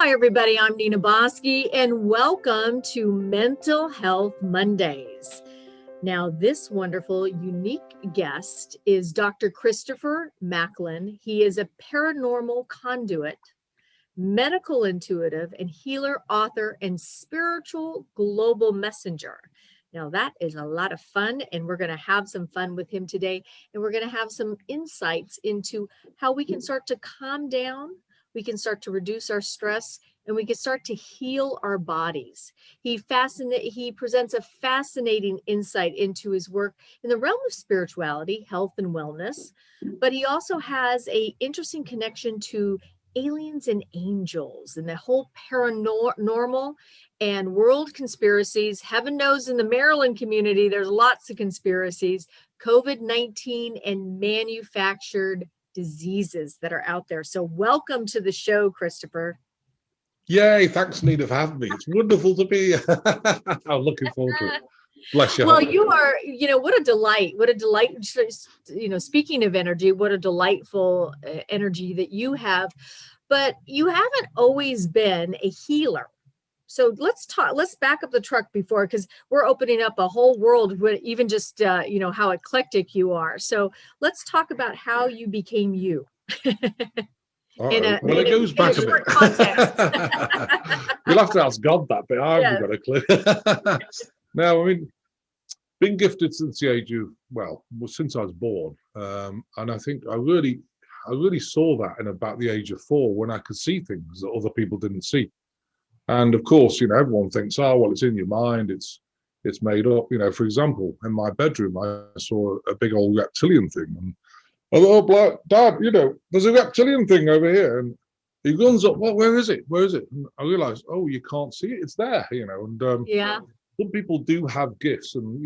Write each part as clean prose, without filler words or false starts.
Hi, everybody. I'm Nina Boski, and welcome to Mental Health Mondays. Now, this wonderful, unique guest is Dr. Christopher Macklin. He is a paranormal conduit, medical intuitive, and healer, author, and spiritual global messenger. Now, that is a lot of fun, and we're going to have some fun with him today, and we're going to have some insights into how we can start to calm down, we can start to reduce our stress, and we can start to heal our bodies. He presents a fascinating insight into his work in the realm of spirituality, health, and wellness, but he also has an interesting connection to aliens and angels and the whole paranormal and world conspiracies. Heaven knows in the Maryland community, there's lots of conspiracies, COVID-19 and manufactured diseases that are out there. So welcome to the show, Christopher. Yay, thanks Nina for having me. It's wonderful to be here. I'm looking forward to it. Bless you. Well, you are, what a delight. Speaking of energy, what a delightful energy that you have. But you haven't always been a healer. So let's back up the truck because we're opening up a whole world with even just, how eclectic you are. So let's talk about how you became you. It goes back a bit. You'll have to ask God that bit. I haven't got a clue. No, I mean, been gifted since the age of, since I was born. And I think I really saw that in about the age of 4 when I could see things that other people didn't see. And of course, everyone thinks, oh, well, it's in your mind, it's made up. For example, in my bedroom, I saw a big old reptilian thing. And I thought, oh, Dad, there's a reptilian thing over here. And he runs up, well, where is it? Where is it? And I realized, oh, you can't see it. It's there, and some people do have gifts. And,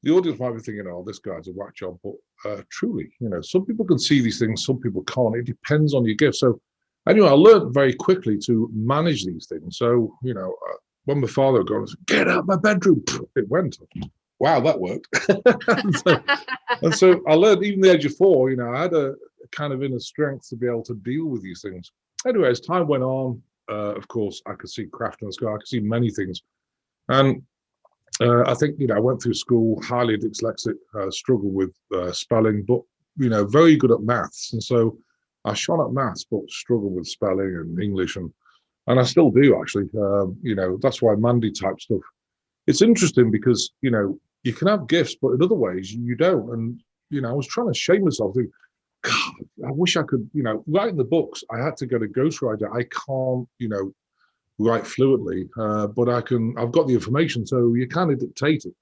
the audience might be thinking, oh, this guy's a whack job. But truly, some people can see these things, some people can't. It depends on your gift. So anyway, I learned very quickly to manage these things. So, when my father would go and said, get out of my bedroom, it went. Wow, that worked. and so I learned, even at the age of 4, I had a kind of inner strength to be able to deal with these things. Anyway, as time went on, of course, I could see craft in the sky. I could see many things. And I think, I went through school, highly dyslexic, struggled with spelling, but, very good at maths. And so I shone at maths, but struggled with spelling and English. And I still do, actually. That's why Mandy type stuff. It's interesting because, you can have gifts, but in other ways you don't. And, I was trying to shame myself. Think, God, I wish I could, writing the books, I had to get a ghostwriter. I can't, write fluently, but I've got the information, so you kind of dictate it.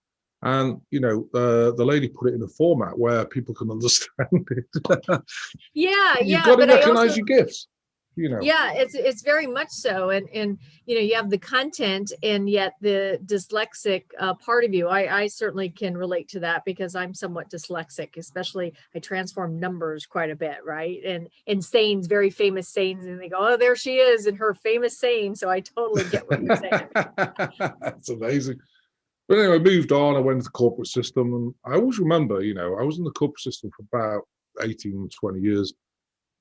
And, the lady put it in a format where people can understand it. You've got to recognize your gifts. Yeah, it's very much so. And you have the content and yet the dyslexic part of you. I certainly can relate to that because I'm somewhat dyslexic, especially I transform numbers quite a bit, right? And sayings, very famous sayings, and they go, oh, there she is in her famous saying. So I totally get what you're saying. That's amazing. But anyway, I moved on. I went into the corporate system, and I always remember, I was in the corporate system for about 18, 20 years.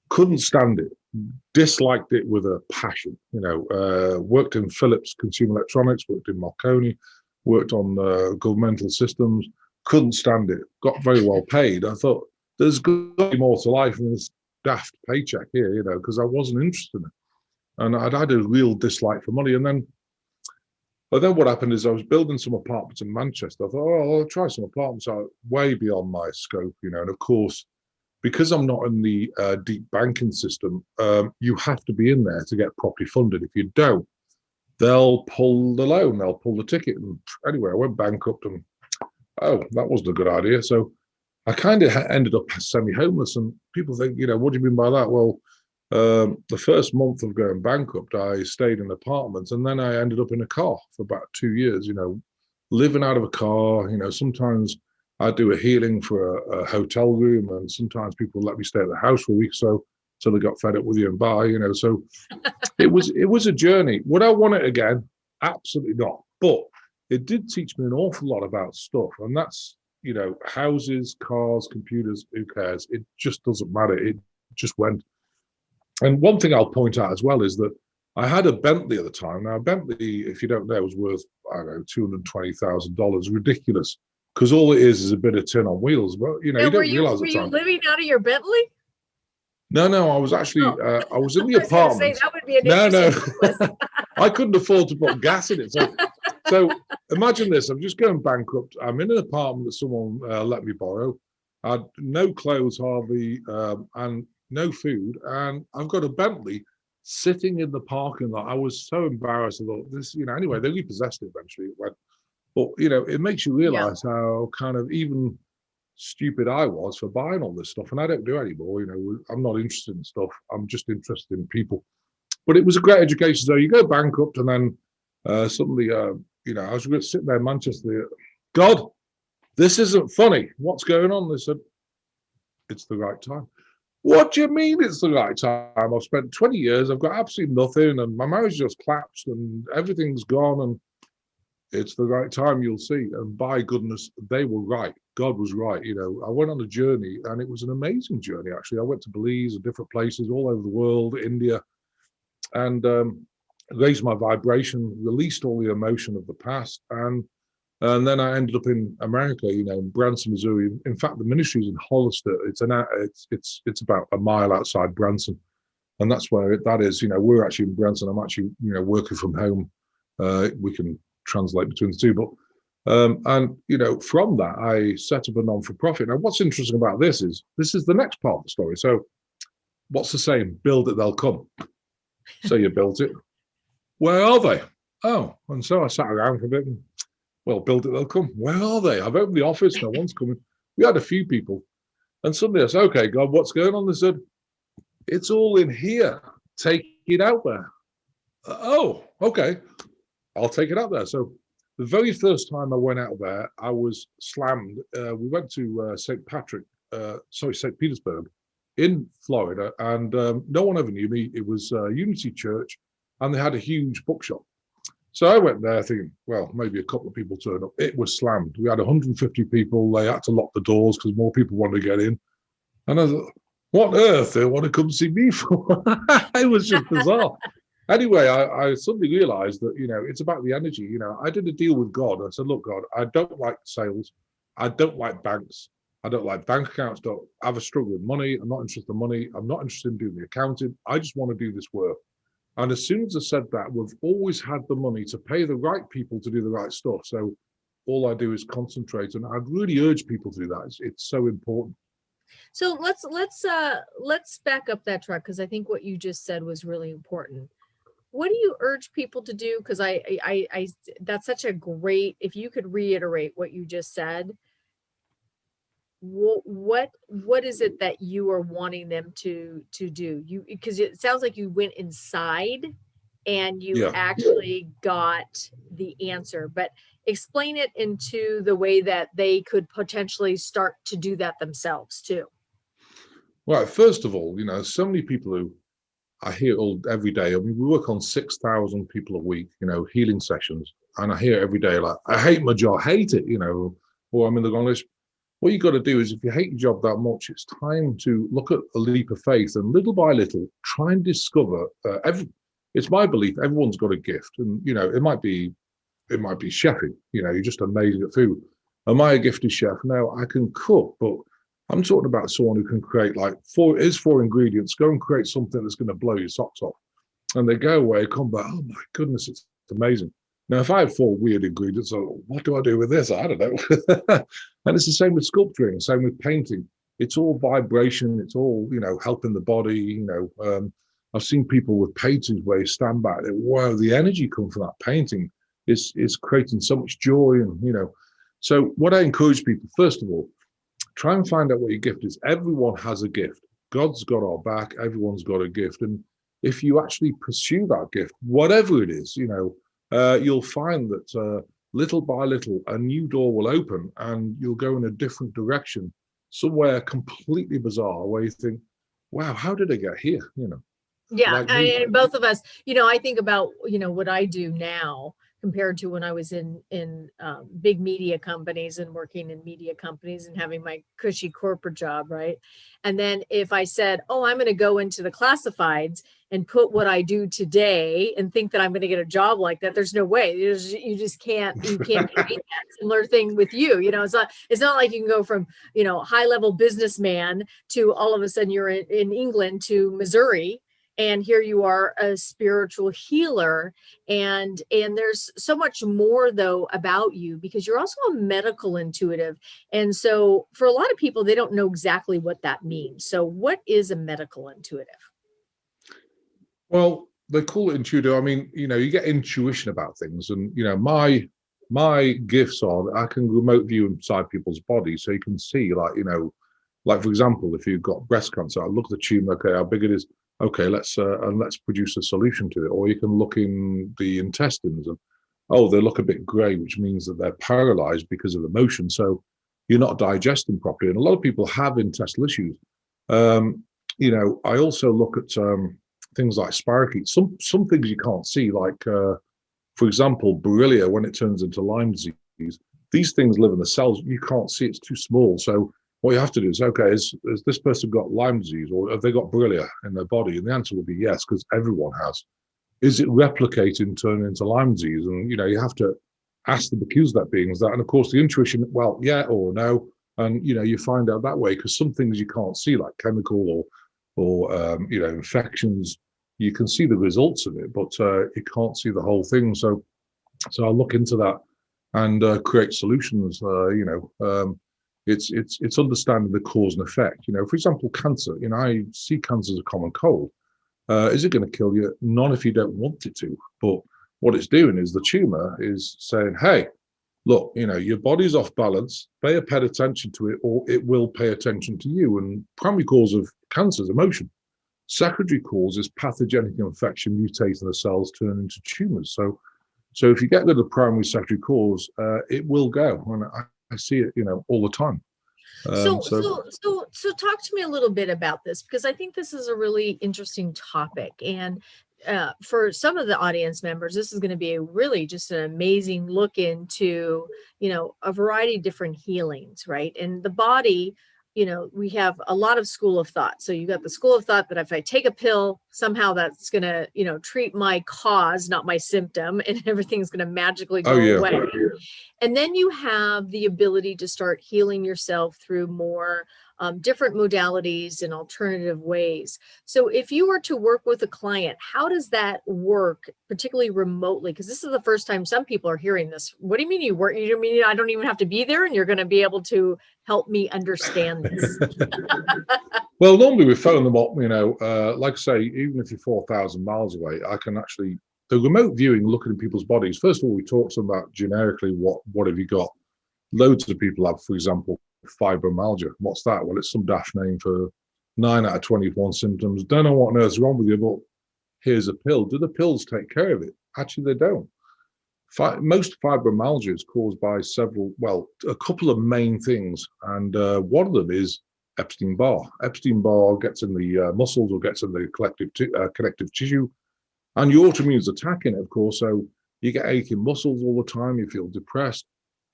Couldn't stand it, disliked it with a passion. Worked in Philips Consumer Electronics, worked in Marconi, worked on governmental systems. Couldn't stand it. Got very well paid. I thought there's got to be more to life than this daft paycheck here, because I wasn't interested in it, and I'd had a real dislike for money. But then what happened is I was building some apartments in Manchester. I thought, oh, I'll try some apartments out way beyond my scope, and of course, because I'm not in the deep banking system, you have to be in there to get properly funded. If you don't, they'll pull the loan, they'll pull the ticket. And anyway, I went bankrupt and, oh, that wasn't a good idea. So I kind of ended up semi-homeless. And people think, what do you mean by that? Well, the first month of going bankrupt, I stayed in an apartment, and then I ended up in a car for about 2 years, living out of a car. Sometimes I do a healing for a hotel room, and sometimes people let me stay at the house for a week, so they got fed up with you and buy, So it was a journey. Would I want it again? Absolutely not. But it did teach me an awful lot about stuff, and that's houses, cars, computers. Who cares? It just doesn't matter. It just went. And one thing I'll point out as well is that I had a Bentley at the time. Now, a Bentley, if you don't know, was worth, I don't know, $220,000. Ridiculous. Because all it is a bit of tin on wheels. But, you know, you don't realize were the you time. living out of your Bentley? No, I was actually, I was in the I was gonna say, apartment. that would be an No. interesting I couldn't afford to put gas in it. So imagine this. I'm just going bankrupt. I'm in an apartment that someone let me borrow. I had no clothes hardly, and no food. And I've got a Bentley sitting in the parking lot. I was so embarrassed. I thought, this, you know, anyway, they repossessed it eventually. But, you know, it makes you realize how kind of even stupid I was for buying all this stuff. And I don't do anymore. You know, I'm not interested in stuff. I'm just interested in people. But it was a great education. So you go bankrupt, and then suddenly, you know, I was sitting there in Manchester. God, this isn't funny. What's going on? They said, it's the right time. What do you mean it's the right time? I've spent 20 years, I've got absolutely nothing, and my marriage just collapsed, and everything's gone, and it's the right time, you'll see. And by goodness, they were right. God was right. You know, I went on a journey, and it was an amazing journey, actually. I went to Belize and different places all over the world, India, and raised my vibration, released all the emotion of the past, and then I ended up in America, you know, in Branson, Missouri. In fact, the ministry is in Hollister. It's about a mile outside Branson, and that's where that is. You know, we're actually in Branson. I'm actually, you know, working from home. We can translate between the two, but and you know, from that, I set up a non-for-profit. Now, what's interesting about this is the next part of the story. So, what's the saying? Build it, they'll come. So you built it. Where are they? Oh, and so I sat around for a bit. And, well, build it, they'll come. Where are they? I've opened the office, no one's coming. We had a few people. And suddenly I said, okay, God, what's going on? They said, it's all in here. Take it out there. Oh, okay. I'll take it out there. So the very first time I went out there, I was slammed. We went to St. Petersburg in Florida, and no one ever knew me. It was Unity Church, and they had a huge bookshop. So I went there thinking, well, maybe a couple of people turned up. It was slammed. We had 150 people. They had to lock the doors because more people wanted to get in. And I thought, what on earth they want to come see me for? It was just bizarre. Anyway, I suddenly realized that, you know, it's about the energy. You know, I did a deal with God. I said, look, God, I don't like sales. I don't like banks. I don't like bank accounts. Don't have a struggle with money. I'm not interested in money. I'm not interested in doing the accounting. I just want to do this work. And as soon as I said that, we've always had the money to pay the right people to do the right stuff. So all I do is concentrate, and I'd really urge people to do that. It's so important. So let's back up that track, because I think what you just said was really important. What do you urge people to do? Because I that's such a great, if you could reiterate what you just said. What is it that you are wanting them to do? You, because it sounds like you went inside and you actually got the answer, but explain it into the way that they could potentially start to do that themselves too. Well, first of all, you know, so many people who I hear every day. I mean, we work on 6,000 people a week, you know, healing sessions, and I hear every day like, I hate my job, hate it, you know, or I'm in the wrong list. What you got to do is, if you hate your job that much, it's time to look at a leap of faith, and little by little try and discover. It's my belief everyone's got a gift, and you know, it might be chefing. You know, you're just amazing at food. Am I a gifted chef? No, I can cook, but I'm talking about someone who can create like four ingredients. Go and create something that's going to blow your socks off, and they go away, come back. Oh my goodness, it's amazing. Now, if I have 4 weird ingredients, what do I do with this? I don't know. And it's the same with sculpturing, same with painting. It's all vibration. It's all, you know, helping the body. You know, I've seen people with paintings where you stand back and, wow, the energy coming from that painting is creating so much joy. And, you know, so what I encourage people, first of all, try and find out what your gift is. Everyone has a gift. God's got our back. Everyone's got a gift. And if you actually pursue that gift, whatever it is, you know, you'll find that little by little, a new door will open and you'll go in a different direction, somewhere completely bizarre, where you think, wow, how did I get here? You know? Yeah. Like and both of us, you know, I think about, you know, what I do now, compared to when I was in big media companies and working in media companies and having my cushy corporate job, right? And then if I said, "Oh, I'm going to go into the classifieds and put what I do today and think that I'm going to get a job like that," there's no way. You just can't. You can't create that. Similar thing with you. It's not like you can go from high level businessman to all of a sudden you're in England to Missouri, and here you are, a spiritual healer. And there's so much more though about you, because you're also a medical intuitive. And so for a lot of people, they don't know exactly what that means. So what is a medical intuitive? Well, they call it intuitive. I mean, you get intuition about things, and my gifts are that I can remote view inside people's bodies, so you can see, like for example, if you've got breast cancer, I look at the tumor, okay, how big it is, okay, let's produce a solution to it. Or you can look in the intestines, and oh, they look a bit grey, which means that they're paralyzed because of emotion. So you're not digesting properly, and a lot of people have intestinal issues. I also look at things like spirochetes. Some things you can't see, like for example, Borrelia, when it turns into Lyme disease. These things live in the cells. You can't see; it's too small. So what you have to do is, okay, has this person got Lyme disease, or have they got Borrelia in their body? And the answer will be yes, because everyone has. Is it replicating, turning into Lyme disease? And you have to ask the accused that being is that. And of course, the intuition, well, yeah or no, and you find out that way, because some things you can't see, like chemical or infections. You can see the results of it, but you can't see the whole thing. So I'll look into that and create solutions. It's understanding the cause and effect. For example, cancer. I see cancer as a common cold. Is it going to kill you? None if you don't want it to. But what it's doing is the tumor is saying, hey, look, your body's off balance. Pay attention to it, or it will pay attention to you. And primary cause of cancer is emotion. Secondary cause is pathogenic infection mutating the cells, turn into tumors. So if you get rid of the primary secondary cause, it will go. And I see it, all the time. So talk to me a little bit about this, because I think this is a really interesting topic. And for some of the audience members, this is going to be a really just an amazing look into, a variety of different healings, right? And the body, we have a lot of school of thought. So you got the school of thought that if I take a pill, somehow that's going to, treat my cause, not my symptom, and everything's going to magically go away. And then you have the ability to start healing yourself through more different modalities and alternative ways. So if you were to work with a client, how does that work, particularly remotely? Because this is the first time some people are hearing this. What do you mean you work? You mean I don't even have to be there and you're going to be able to help me understand this? Well, normally we phone them up, like I say, even if you're 4,000 miles away, I can actually, the remote viewing, looking at people's bodies. First of all, we talk to them about generically, what have you got? Loads of people have, for example, fibromyalgia. What's that? Well, it's some daft name for 9 out of 21 symptoms. Don't know what on earth's wrong with you, but here's a pill. Do the pills take care of it? Actually, they don't. Most fibromyalgia is caused by a couple of main things. And one of them is Epstein-Barr. Epstein-Barr gets in the muscles or gets in the connective tissue, and your autoimmune is attacking it, of course. So you get aching muscles all the time. You feel depressed.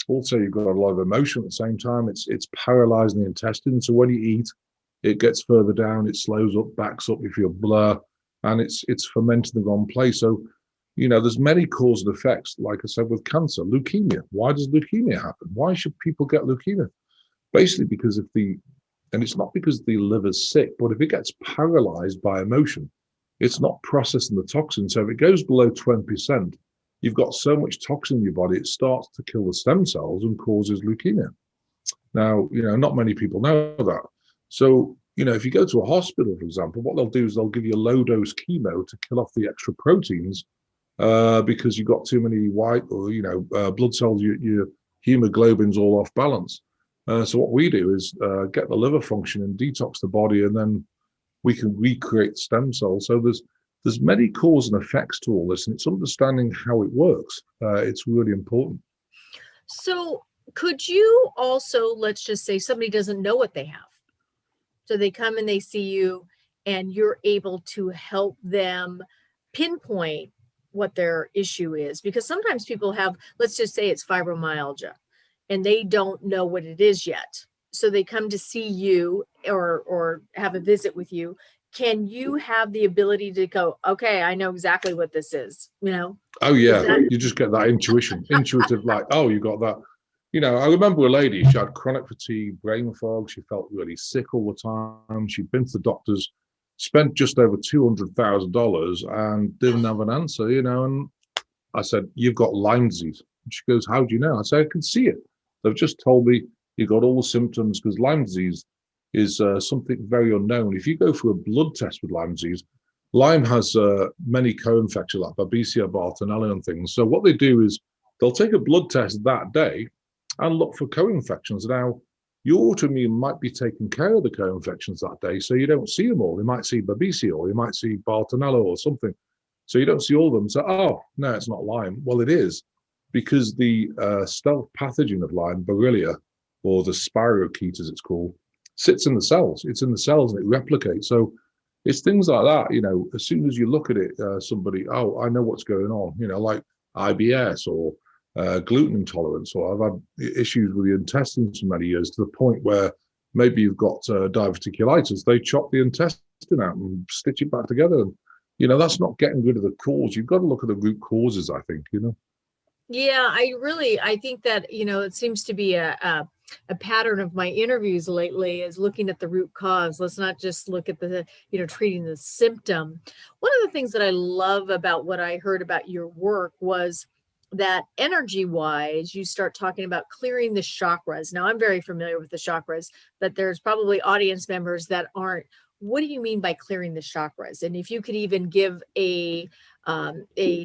Also, you've got a lot of emotion at the same time. It's paralyzing the intestine. So when you eat, it gets further down. It slows up, backs up. You feel blur, and it's fermenting the wrong place. So there's many cause and effects. Like I said, with cancer, leukemia. Why does leukemia happen? Why should people get leukemia? Basically, because and it's not because the liver's sick, but if it gets paralyzed by emotion, it's not processing the toxin. So if it goes below 20%, you've got so much toxin in your body, it starts to kill the stem cells and causes leukemia. Now, not many people know that. So, if you go to a hospital, for example, what they'll do is they'll give you low dose chemo to kill off the extra proteins because you've got too many white or, blood cells, your hemoglobin's all off balance. So what we do is get the liver function and detox the body, and then we can recreate stem cells. So there's many cause and effects to all this, and it's understanding how it works. It's really important. So could you also, let's just say somebody doesn't know what they have. So they come and they see you and you're able to help them pinpoint what their issue is, because sometimes people have, let's just say it's fibromyalgia, and they don't know what it is yet. So they come to see you or have a visit with you. Can you have the ability to go, okay, I know exactly what this is, you know? Oh yeah, you just get that intuitive, like, oh, you got that. You know, I remember a lady, she had chronic fatigue, brain fog, she felt really sick all the time. She'd been to the doctors, spent just over $200,000 and didn't have an answer, you know. And I said, you've got Lyme disease. And she goes, how do you know? I said, I can see it. They've just told me you got all the symptoms, because Lyme disease is something very unknown. If you go for a blood test with Lyme disease, Lyme has many co-infections like Babesia, Bartonella and things. So what they do is they'll take a blood test that day and look for co-infections. Now, your autoimmune might be taking care of the co-infections that day, so you don't see them all. You might see Babesia, or you might see Bartonella or something. So you don't see all of them. So, oh, no, it's not Lyme. Well, it is, because the stealth pathogen of Lyme, Borrelia, or the spirochete as it's called, sits in the cells. It's in the cells and it replicates. So it's things like that, you know, as soon as you look at it, somebody, oh, I know what's going on, you know, like IBS or gluten intolerance, or I've had issues with the intestines for many years, to the point where maybe you've got diverticulitis. They chop the intestine out and stitch it back together. And, you know, that's not getting rid of the cause. You've got to look at the root causes, I think, you know. Yeah, I think that, you know, it seems to be a pattern of my interviews lately is looking at the root cause. Let's not just look at the, you know, treating the symptom. One of the things that I love about what I heard about your work was that energy wise, you start talking about clearing the chakras. Now, I'm very familiar with the chakras, but there's probably audience members that aren't. What do you mean by clearing the chakras? And if you could even give a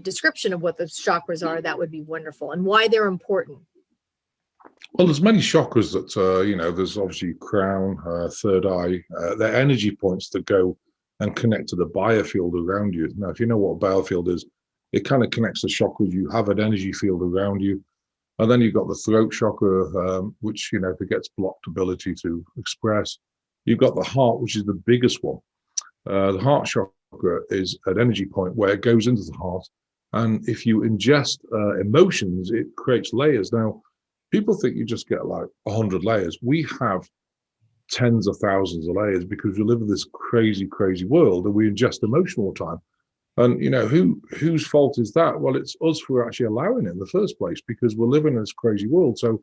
description of what the chakras are, that would be wonderful, and why they're important. Well, there's many chakras that, you know, there's obviously crown, third eye, they're energy points that go and connect to the biofield around you. Now, if you know what a biofield is, it kind of connects the chakras. You have an energy field around you. And then you've got the throat chakra, which, you know, if it gets blocked, ability to express. You've got the heart, which is the biggest one. The heart chakra is an energy point where it goes into the heart. And if you ingest emotions, it creates layers. Now, people think you just get like 100 layers. We have tens of thousands of layers, because we live in this crazy, crazy world and we ingest emotion all the time. And, you know, whose fault is that? Well, it's us for actually allowing it in the first place, because we're living in this crazy world. So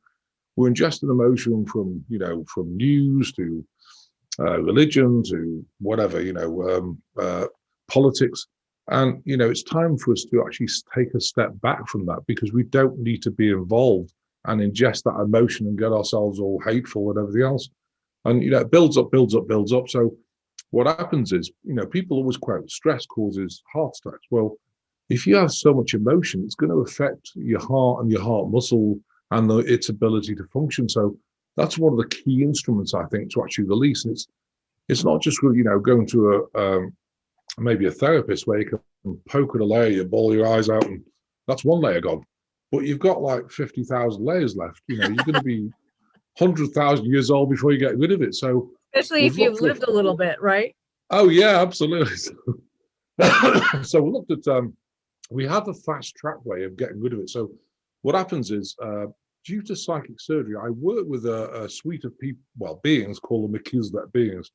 we're ingesting emotion from, you know, from news to religion to whatever, you know, politics. And, you know, it's time for us to actually take a step back from that, because we don't need to be involved and ingest that emotion and get ourselves all hateful and everything else. And, you know, it builds up, builds up, builds up. So what happens is, you know, people always quote stress causes heart attacks. Well, if you have so much emotion, it's going to affect your heart and your heart muscle and its ability to function. So that's one of the key instruments, I think, to actually release. And it's not just, you know, going to maybe a therapist where you can poke at a layer, you bawl your eyes out, and that's one layer gone. But you've got like 50,000 layers left. You know, you're going to be 100,000 years old before you get rid of it. So Especially if you've lived a little bit, right? Oh yeah, absolutely. So we looked at, we have a fast track way of getting rid of it. So what happens is, due to psychic surgery, I work with a suite of people, well, beings called the Macklin beings.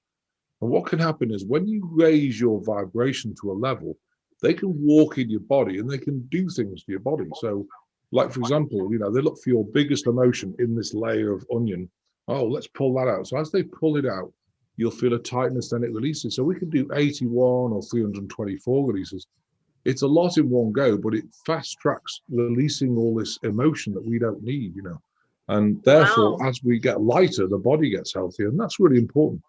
And what can happen is, when you raise your vibration to a level, they can walk in your body and they can do things to your body. So, like, for example, you know, they look for your biggest emotion in this layer of onion. Oh, let's pull that out. So as they pull it out, you'll feel a tightness, then it releases. So we can do 81 or 324 releases. It's a lot in one go, but it fast tracks releasing all this emotion that we don't need, you know. And therefore, Wow. as we get lighter, the body gets healthier. And that's really important.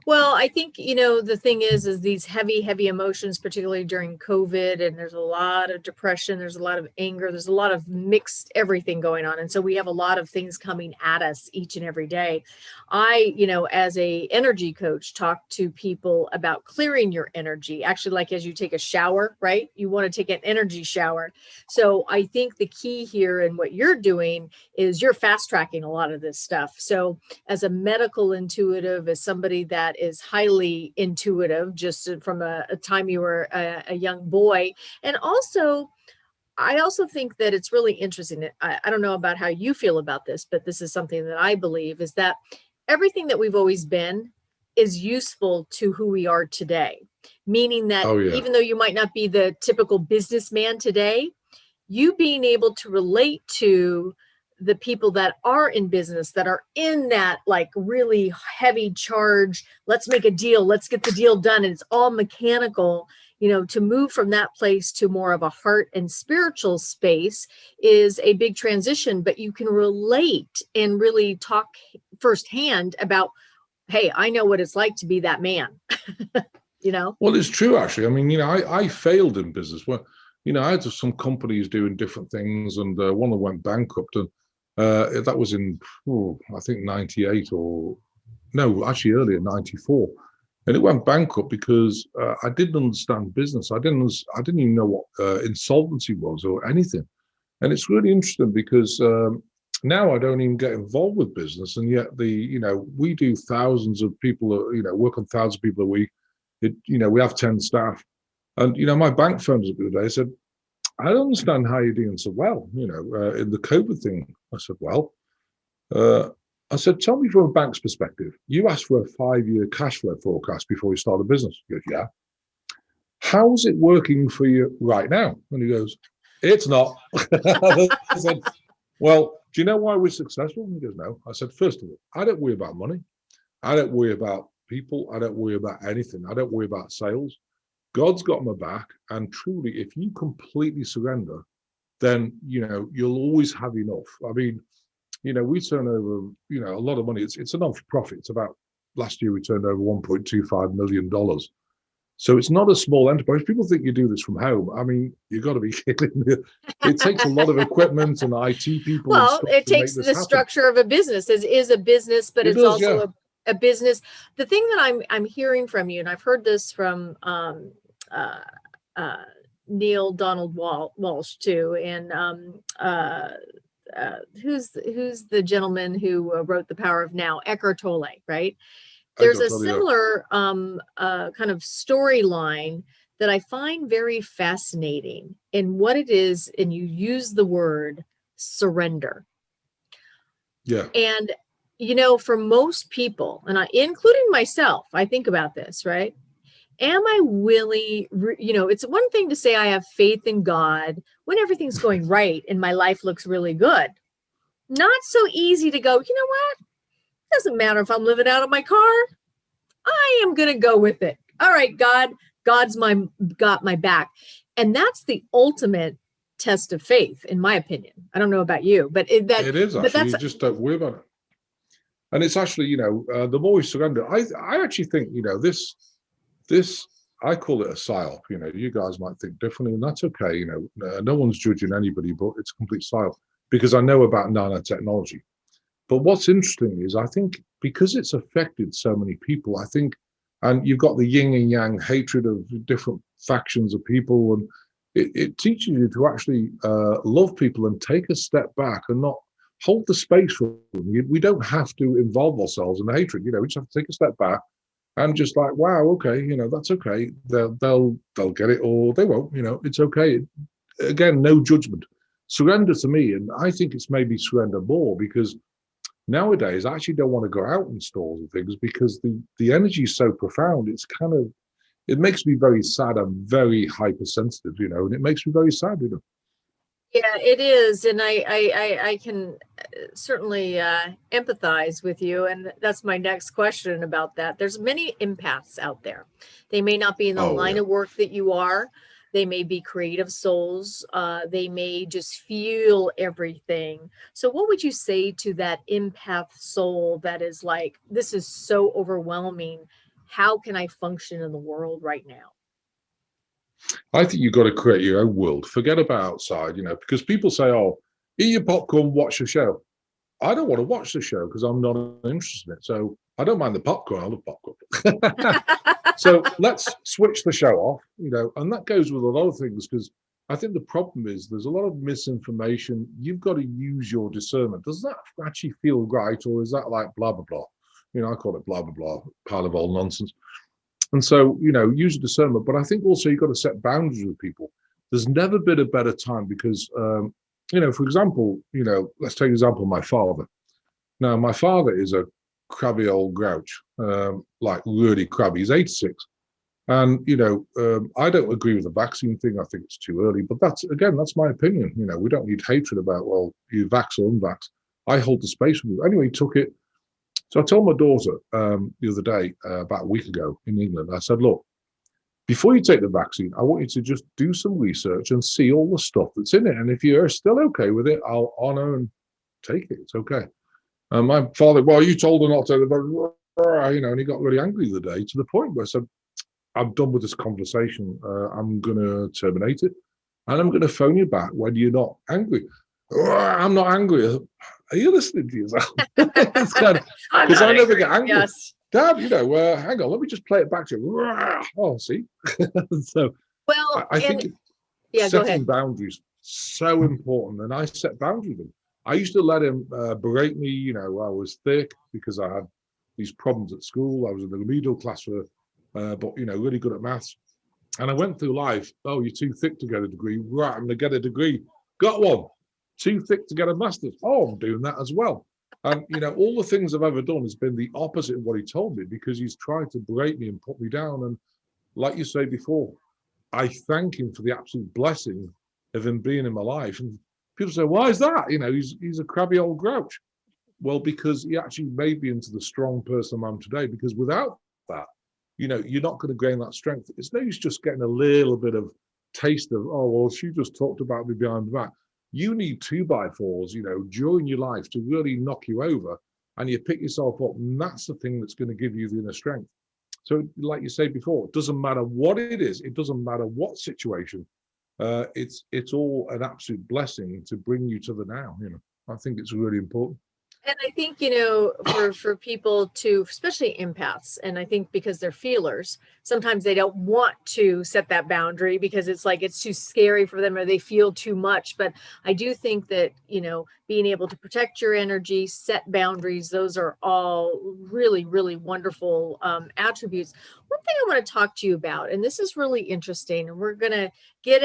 Well, I think, you know, the thing is these heavy emotions, particularly during COVID, and there's a lot of depression, there's a lot of anger, there's a lot of mixed everything going on. And so we have a lot of things coming at us each and every day. I, you know, as a energy coach, talk to people about clearing your energy. Actually, like as you take a shower, right? You want to take an energy shower. So I think the key here and what you're doing is you're fast tracking a lot of this stuff. So as a medical intuitive, as somebody family that is highly intuitive, just from a time you were a young boy. And also, I also think that it's really interesting. I don't know about how you feel about this, but this is something that I believe, is that everything that we've always been is useful to who we are today. Meaning that Oh yeah. even though you might not be the typical businessman today, you being able to relate to the people that are in business, that are in that like really heavy charge, let's make a deal, let's get the deal done, and it's all mechanical, to move from that place to more of a heart and spiritual space is a big transition. But you can relate and really talk firsthand about, hey, I know what it's like to be that man. Well, it's true, actually. I mean, I failed in business. Well, I had some companies doing different things, and one of them went bankrupt, and that was in, I think, 98, or no, actually earlier, 94. And it went bankrupt because I didn't understand business. I didn't even know what insolvency was or anything. And it's really interesting because now I don't even get involved with business, and yet we do thousands of people, work on thousands of people a week. We have 10 staff, and my bank phoned us up the other day. Said, I don't understand how you're doing so well, in the COVID thing. I said, well, I said, tell me from a bank's perspective, you asked for a 5-year cash flow forecast before you start a business. He goes, yeah. How's it working for you right now? And he goes, it's not. I said, well, do you know why we're successful? And he goes, no. I said, first of all, I don't worry about money. I don't worry about people. I don't worry about anything. I don't worry about sales. God's got my back. And truly, if you completely surrender, then, you'll always have enough. I mean, we turn over, a lot of money. It's a non-for-profit. It's about, last year we turned over $1.25 million. So it's not a small enterprise. People think you do this from home. I mean, you've got to be kidding me. It takes a lot of equipment and IT people. Well, and it takes the structure of a business. It is a business, but it's also a business. The thing that I'm hearing from you, and I've heard this from Neil Donald Walsh too, and who's the gentleman who wrote The Power of Now, Eckhart Tolle, right? There's a similar kind of storyline that I find very fascinating in what it is, and you use the word surrender. Yeah. And for most people, and including myself, I think about this, right? Am I really, it's one thing to say I have faith in God when everything's going right and my life looks really good. Not so easy to go, you know what? Doesn't matter if I'm living out of my car. I am going to go with it. All right, God's got my back. And that's the ultimate test of faith, in my opinion. I don't know about you, but it is actually, you just don't worry about it. And it's actually, the more we surrender, I actually think, this, I call it a psyop. You guys might think differently, and that's okay. No one's judging anybody, but it's a complete psyop because I know about nanotechnology. But what's interesting is I think because it's affected so many people, I think, and you've got the yin and yang hatred of different factions of people, and it teaches you to actually love people and take a step back and not hold the space for them. We don't have to involve ourselves in the hatred. We just have to take a step back and just like, wow, okay, that's okay. They'll get it or they won't. It's okay. Again, no judgment. Surrender to me, and I think it's maybe surrender more because nowadays I actually don't want to go out in stores and things because the energy is so profound. It's kind of, it makes me very sad. I'm very hypersensitive, and it makes me very sad, Yeah, it is. And I can certainly empathize with you. And that's my next question about that. There's many empaths out there. They may not be in the line of work that you are. They may be creative souls. They may just feel everything. So what would you say to that empath soul that is like, this is so overwhelming. How can I function in the world right now? I think you've got to create your own world. Forget about outside, because people say, oh, eat your popcorn, watch the show. I don't want to watch the show because I'm not interested in it. So I don't mind the popcorn. I love popcorn. So let's switch the show off, and that goes with a lot of things because I think the problem is there's a lot of misinformation. You've got to use your discernment. Does that actually feel right? Or is that like blah, blah, blah? I call it blah, blah, blah, pile of old nonsense. And so, use your discernment. But I think also you've got to set boundaries with people. There's never been a better time because, for example, let's take an example of my father. Now, my father is a crabby old grouch, like really crabby. He's 86. And, I don't agree with the vaccine thing. I think it's too early. But that's my opinion. We don't need hatred about, well, you vax or unvax. I hold the space with you. Anyway, he took it. So I told my daughter the other day, about a week ago in England, I said, look, before you take the vaccine, I want you to just do some research and see all the stuff that's in it. And if you're still okay with it, I'll honor and take it. It's okay. And my father, well, you told her not to, and he got really angry the day to the point where I said, I'm done with this conversation. I'm going to terminate it. And I'm going to phone you back when you're not angry. I'm not angry. Are you listening to yourself? It's kind of, because I never get angry. Yes. Dad, hang on, let me just play it back to you. Oh, see? So well, I think setting boundaries so important. And I set boundaries with him. I used to let him berate me, I was thick because I had these problems at school. I was in the remedial class but really good at maths. And I went through life, oh, you're too thick to get a degree. Right, I'm going to get a degree. Got one. Too thick to get a master's. Oh, I'm doing that as well. And, all the things I've ever done has been the opposite of what he told me because he's tried to break me and put me down. And like you say before, I thank him for the absolute blessing of him being in my life. And people say, why is that? He's a crabby old grouch. Well, because he actually made me into the strong person I am today. Because without that, you're not going to gain that strength. It's no use just getting a little bit of taste of, oh, well, she just talked about me behind the back. You need 2x4s, during your life to really knock you over, and you pick yourself up. And that's the thing that's going to give you the inner strength. So like you said before, it doesn't matter what it is. It doesn't matter what situation. It's all an absolute blessing to bring you to the now. I think it's really important. And I think, for people to, especially empaths, and I think because they're feelers, sometimes they don't want to set that boundary because it's like it's too scary for them or they feel too much. But I do think that, being able to protect your energy, set boundaries, those are all really, really wonderful attributes. One thing I want to talk to you about, and this is really interesting, and we're going to get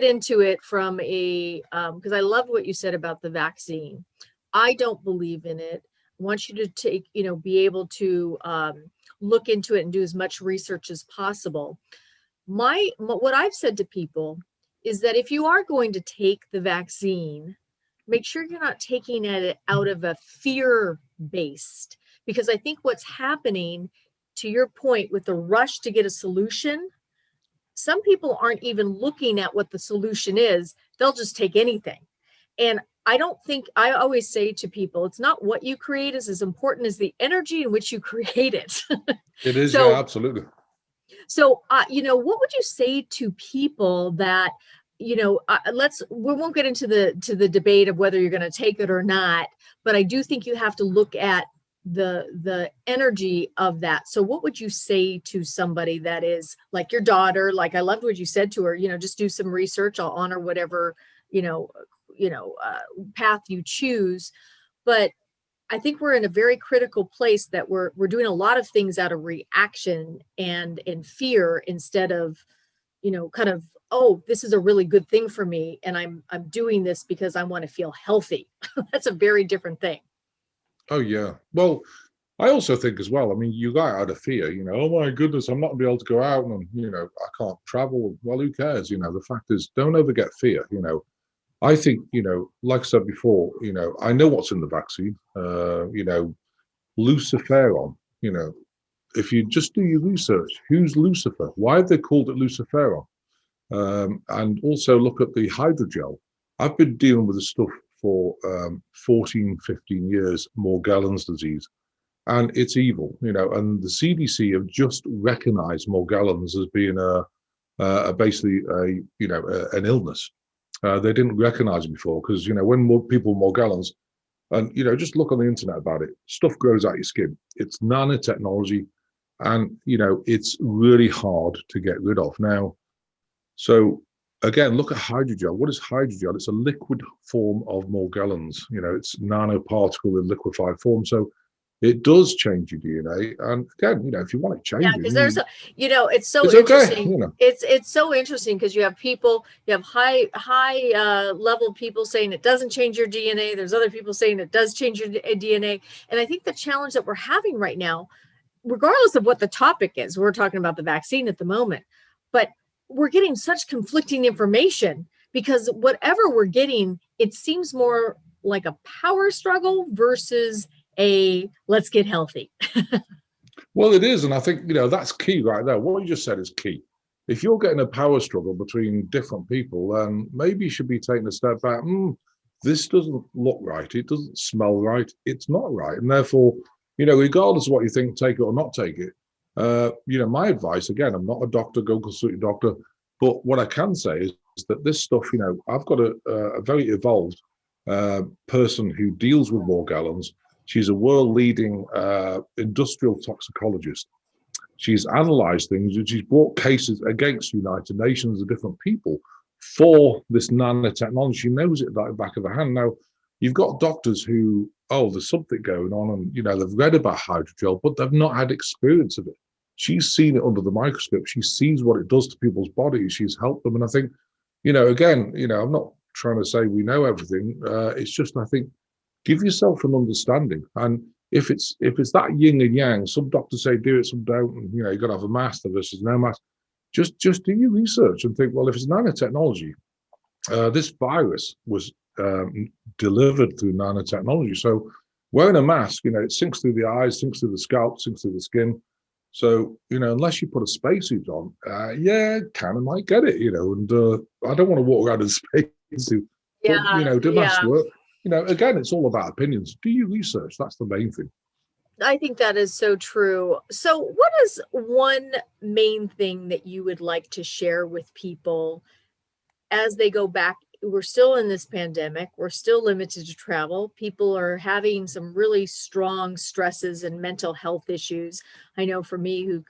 into it from because I love what you said about the vaccine. I don't believe in it. I want you to be able to look into it and do as much research as possible. What I've said to people is that if you are going to take the vaccine, make sure you're not taking it out of a fear-based, because I think what's happening, to your point, with the rush to get a solution, some people aren't even looking at what the solution is. They'll just take anything. And I always say to people, it's not what you create is as important as the energy in which you create it. It is, yeah, absolutely. So, what would you say to people that, we won't get into the debate of whether you're going to take it or not, but I do think you have to look at the energy of that. So what would you say to somebody that is like your daughter? Like, I loved what you said to her, just do some research. I'll honor whatever, path you choose. But I think we're in a very critical place that we're doing a lot of things out of reaction and in fear instead of, kind of, oh, this is a really good thing for me, and I'm doing this because I want to feel healthy. That's a very different thing. Oh yeah. Well, I also think as well, I mean, you got out of fear, oh my goodness, I'm not gonna be able to go out and, I can't travel. Well, who cares? The fact is, don't ever get fear. I think, like I said before, I know what's in the vaccine, luciferon, if you just do your research, who's Lucifer? Why have they called it luciferon? And also look at the hydrogel. I've been dealing with this stuff for 14, 15 years, Morgellons disease, and it's evil, and the CDC have just recognized Morgellons as being basically an illness. They didn't recognize it before because, when people Morgellons, and, just look on the internet about it, stuff grows out your skin. It's nanotechnology, and, it's really hard to get rid of now. So again, look at hydrogel. What is hydrogel? It's a liquid form of Morgellons. It's nanoparticle in liquefied form. So it does change your DNA. And again, if you want it changing, because there's it's so it's interesting. okay. It's so interesting because you have high level people saying it doesn't change your DNA. There's other people saying it does change your DNA. And I think the challenge that we're having right now, regardless of what the topic is, we're talking about the vaccine at the moment, but we're getting such conflicting information because whatever we're getting, it seems more like a power struggle versus a let's get healthy. Well, it is. And I think, that's key right there. What you just said is key. If you're getting a power struggle between different people, then maybe you should be taking a step back. This doesn't look right. It doesn't smell right. It's not right. And therefore, regardless of what you think, take it or not take it. My advice, again, I'm not a doctor, go consult your doctor. But what I can say is that this stuff, I've got a very evolved person who deals with Morgellons. She's a world-leading industrial toxicologist. She's analysed things and she's brought cases against United Nations of different people for this nanotechnology. She knows it like the back of her hand. Now, you've got doctors who, there's something going on, and they've read about hydrogel, but they've not had experience of it. She's seen it under the microscope. She sees what it does to people's bodies. She's helped them. And I think, again, I'm not trying to say we know everything. It's just, I think, give yourself an understanding. And if it's that yin and yang, some doctors say do it, some don't, and you've got to have a master versus no master. Just do your research and think, well, if it's nanotechnology, this virus was delivered through nanotechnology. So wearing a mask, it sinks through the eyes, sinks through the scalp, sinks through the skin. So, unless you put a spacesuit on, kind of might get it, and I don't want to walk around in a spacesuit, but, do mask work. Again, it's all about opinions. Do your research. That's the main thing. I think that is so true. So what is one main thing that you would like to share with people as they go back? We're still in this pandemic. We're still limited to travel. People are having some really strong stresses and mental health issues. I know for me, who,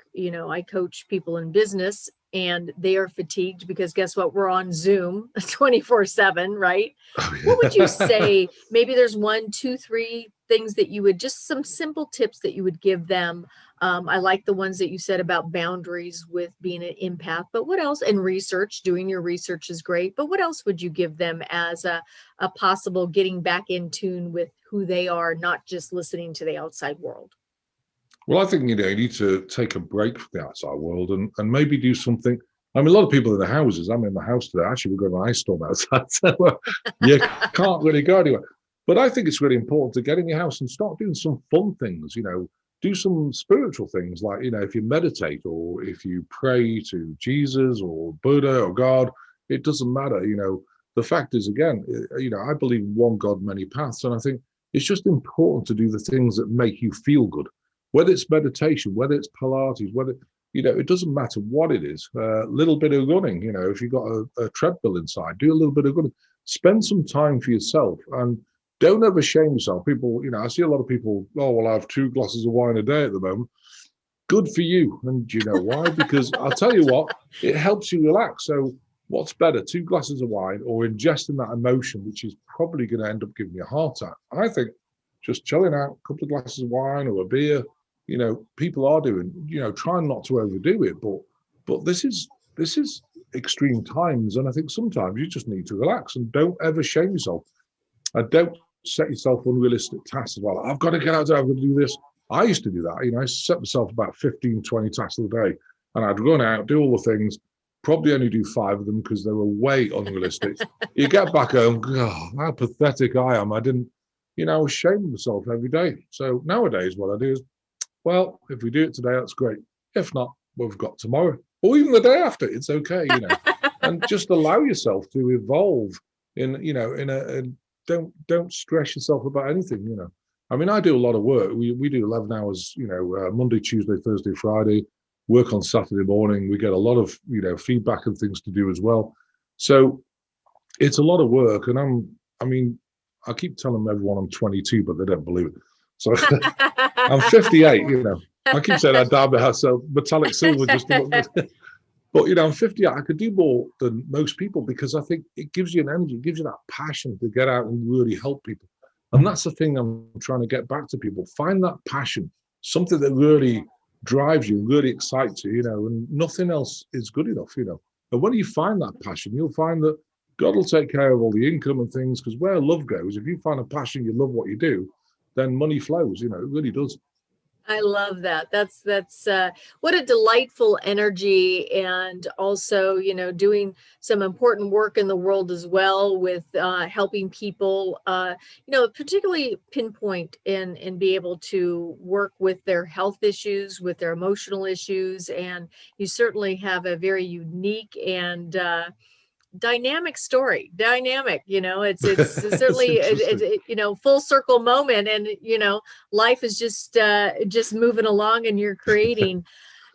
I coach people in business, and they are fatigued because guess what? We're on Zoom 24/7, right? Oh, yeah. What would you say? Maybe there's 1, 2, 3 things that you would, just some simple tips that you would give them. I like the ones that you said about boundaries with being an empath, but what else? And research, doing your research is great, but what else would you give them as a possible getting back in tune with who they are, not just listening to the outside world? Well, I think, you need to take a break from the outside world and maybe do something. I mean, a lot of people in the houses. I'm in the house today. Actually, we've got an ice storm outside, so you can't really go anywhere. But I think it's really important to get in your house and start doing some fun things, do some spiritual things like, if you meditate or if you pray to Jesus or Buddha or God, it doesn't matter. The fact is, again, I believe one God, many paths. And I think it's just important to do the things that make you feel good. Whether it's meditation, whether it's Pilates, whether, it doesn't matter what it is. A little bit of running, if you've got a treadmill inside, do a little bit of running. Spend some time for yourself and don't ever shame yourself. People, I see a lot of people, I have 2 glasses of wine a day at the moment. Good for you. And do you know why? Because I'll tell you what, it helps you relax. So what's better, 2 glasses of wine or ingesting that emotion, which is probably going to end up giving you a heart attack? I think just chilling out, a couple of glasses of wine or a beer, people are doing, trying not to overdo it, but this is extreme times. And I think sometimes you just need to relax and don't ever shame yourself. And don't set yourself unrealistic tasks. Well, I've got to get out there, I've got to do this. I used to do that. I set myself about 15, 20 tasks a day, and I'd run out, do all the things, probably only do 5 of them because they were way unrealistic. You get back home, how pathetic I am. I didn't, I was shaming myself every day. So nowadays what I do is, well, if we do it today, that's great. If not, we've got tomorrow or even the day after. It's okay, and just allow yourself to evolve don't stress yourself about anything, I mean, I do a lot of work. We do 11 hours, Monday, Tuesday, Thursday, Friday, work on Saturday morning. We get a lot of, feedback and things to do as well. So it's a lot of work. And I keep telling everyone I'm 22, but they don't believe it. So I'm 58, I keep saying I died by so metallic silver just to look good. But, I'm 58. I could do more than most people because I think it gives you an energy, it gives you that passion to get out and really help people. And that's the thing I'm trying to get back to people. Find that passion, something that really drives you, really excites you, and nothing else is good enough, And when you find that passion, you'll find that God will take care of all the income and things, because where love goes, if you find a passion, you love what you do, then money flows, it really does. I love that. That's what a delightful energy, and also, doing some important work in the world as well with helping people, particularly pinpoint and be able to work with their health issues, with their emotional issues. And you certainly have a very unique and dynamic story. It's certainly full circle moment, and life is just moving along, and you're creating.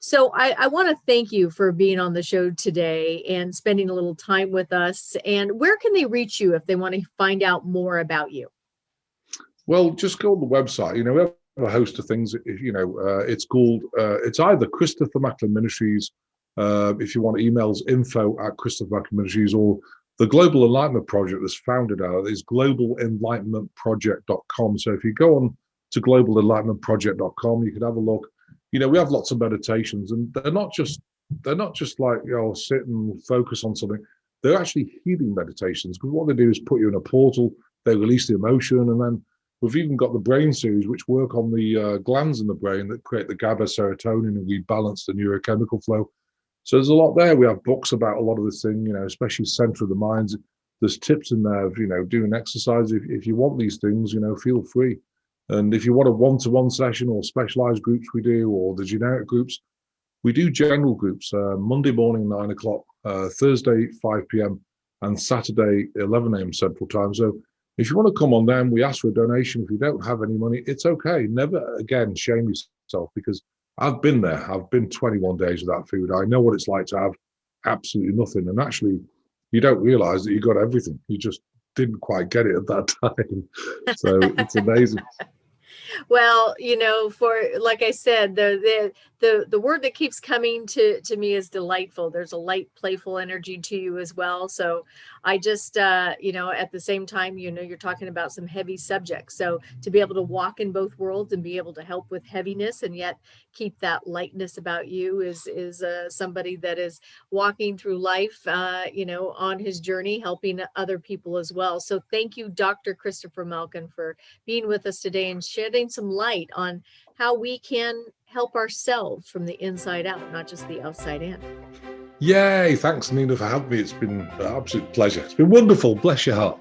So I want to thank you for being on the show today and spending a little time with us. And where can they reach you if they want to find out more about you? Well, just go on the website. We have a host of things. It's called, it's either Christopher Macklin Ministries. If you want emails, info@Christopher Macklin Ministries, or the Global Enlightenment Project that's founded out is globalenlightenmentproject.com. So if you go on to globalenlightenmentproject.com, you can have a look. We have lots of meditations, and they're not just like, sit and focus on something. They're actually healing meditations, because what they do is put you in a portal, they release the emotion, and then we've even got the brain series, which work on the glands in the brain that create the GABA, serotonin, and rebalance the neurochemical flow. So there's a lot there. We have books about a lot of this thing, especially center of the minds. There's tips in there of, doing exercise. If you want these things, feel free. And if you want a one-to-one session or specialized groups we do, or the generic groups, we do general groups, Monday morning, 9 o'clock, Thursday, 5 p.m., and Saturday, 11 a.m. Central Time. So if you want to come on them, we ask for a donation. If you don't have any money, it's okay. Never again shame yourself, because I've been there. I've been 21 days without food. I know what it's like to have absolutely nothing. And actually, you don't realize that you got everything. You just didn't quite get it at that time. So it's amazing. Well, for, like I said, the word that keeps coming to me is delightful. There's a light, playful energy to you as well. So I just, at the same time, you're talking about some heavy subjects. So to be able to walk in both worlds and be able to help with heaviness and yet keep that lightness about you is somebody that is walking through life, on his journey, helping other people as well. So thank you, Dr. Christopher Malkin, for being with us today and shedding some light on how we can help ourselves from the inside out, not just the outside in. Yay. Thanks, Nina, for having me. It's been an absolute pleasure. It's been wonderful. Bless your heart.